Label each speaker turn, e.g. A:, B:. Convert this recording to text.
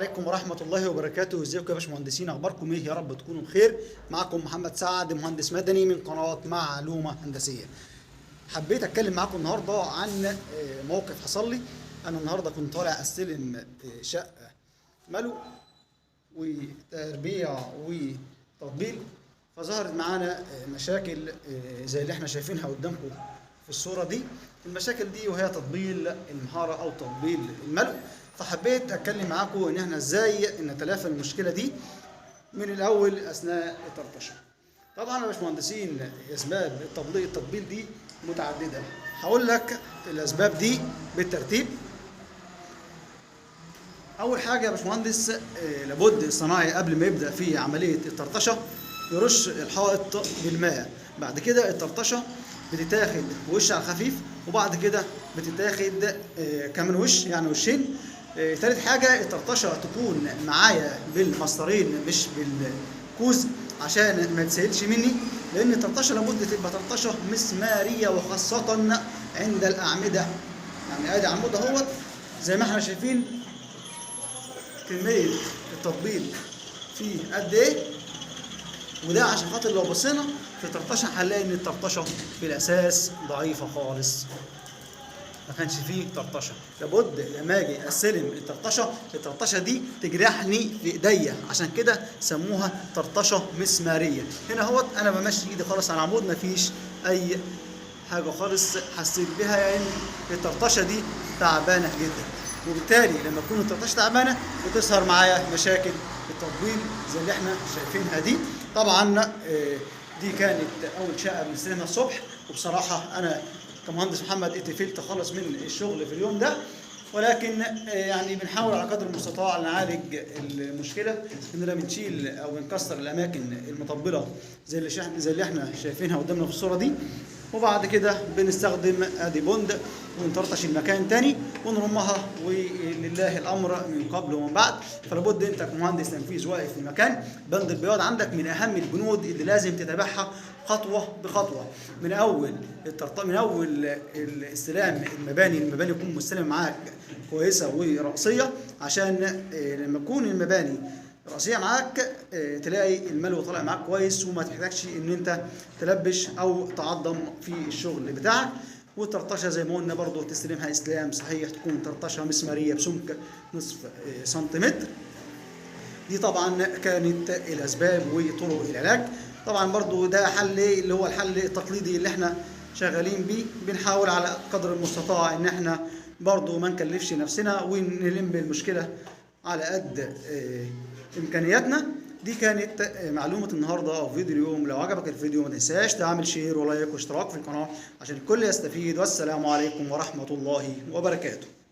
A: عليكم ورحمة الله وبركاته. ازيكم يا باشمهندسين؟ اخباركم ايه؟ يا رب تكونوا بخير. معكم محمد سعد، مهندس مدني من قناة معلومة هندسية. حبيت اتكلم معاكم النهارده عن موقف حصل لي. انا النهارده كنت طالع استلم شقة ملو وتربيع وتطبيل، فظهرت معانا مشاكل زي اللي احنا شايفينها قدامكم في الصورة دي. المشاكل دي وهي تطبيل المحارة او تطبيل الملو. فحبيت اتكلم معاكم ان احنا ازاي نتلافى المشكله دي من الاول اثناء الترطشه. طبعا يا باشمهندسين اسباب التطبيل دي متعدده. هقول لك الاسباب دي بالترتيب. اول حاجه يا باشمهندس، لابد الصناعي قبل ما يبدا في عمليه الترطشه يرش الحائط بالماء. بعد كده الترطشه بتتاخد وش على الخفيف، وبعد كده بتتاخد كمان وش، يعني وشين. تالت حاجة الترطشة تكون معايا بالمسطرين مش بالكوز عشان ما تسيلش مني، لأن الترطشة لابد تبقى ترطشة مسمارية، وخاصة عند الأعمدة. يعني ادي عمود اهوت زي ما احنا شايفين كمية التطبيل فيه قد ايه، وده عشان خاطر لو بصينا في الترطشة هنلاقي ان الترطشة في الأساس ضعيفة خالص، ما كانش فيه طرطشه. لابد لما اجي استلم الطرطشه دي تجرحني في ايديا، عشان كده سموها طرطشه مسماريه. هنا اهوت انا بمشي ايدي خالص على العمود، ما فيش اي حاجه خالص حسيت بها، يعني الطرطشه دي تعبانه جدا. وبالتالي لما تكون الطرطشه تعبانه بتظهر معايا مشاكل التطبيل زي اللي احنا شايفينها دي. طبعا دي كانت اول شقه بنستلمها الصبح، وبصراحه انا كمهندس محمد اتفلت خلص من الشغل في اليوم ده، ولكن يعني بنحاول على قدر المستطاع نعالج المشكله، اننا بنشيل او بنكسر الاماكن المطبله زي اللي احنا شايفينها قدامنا في الصوره دي، وبعد كده بنستخدم ادي بوند ونطرطش المكان تاني ونرمها، ولله الامر من قبل ومن بعد. فلابد انت كمهندس تنفيذ واقف في المكان. بند البياض عندك من اهم البنود اللي لازم تتابعها خطوه بخطوه، من اول استلام المباني يكون مستلم معاك كويسه وراسيه، عشان لما تكون المباني راسيه معاك تلاقي الملو طالع معاك كويس، وما تحتاجش ان انت تلبش او تعظم في الشغل بتاعك. والطرطشه زي ما قلنا برضو تستلمها استلام صحيح، تكون طرطشه مسماريه بسمك نصف سنتيمتر. دي طبعا كانت الاسباب وطرق العلاج. طبعا برضو ده حل اللي هو الحل التقليدي اللي احنا شغالين بيه. بنحاول على قدر المستطاع ان احنا برضو ما نكلفش نفسنا ونلم المشكله على قد امكانياتنا. دي كانت معلومه النهارده او فيديو اليوم. لو عجبك الفيديو ما تنساش تعمل شير ولايك واشتراك في القناه عشان الكل يستفيد. والسلام عليكم ورحمه الله وبركاته.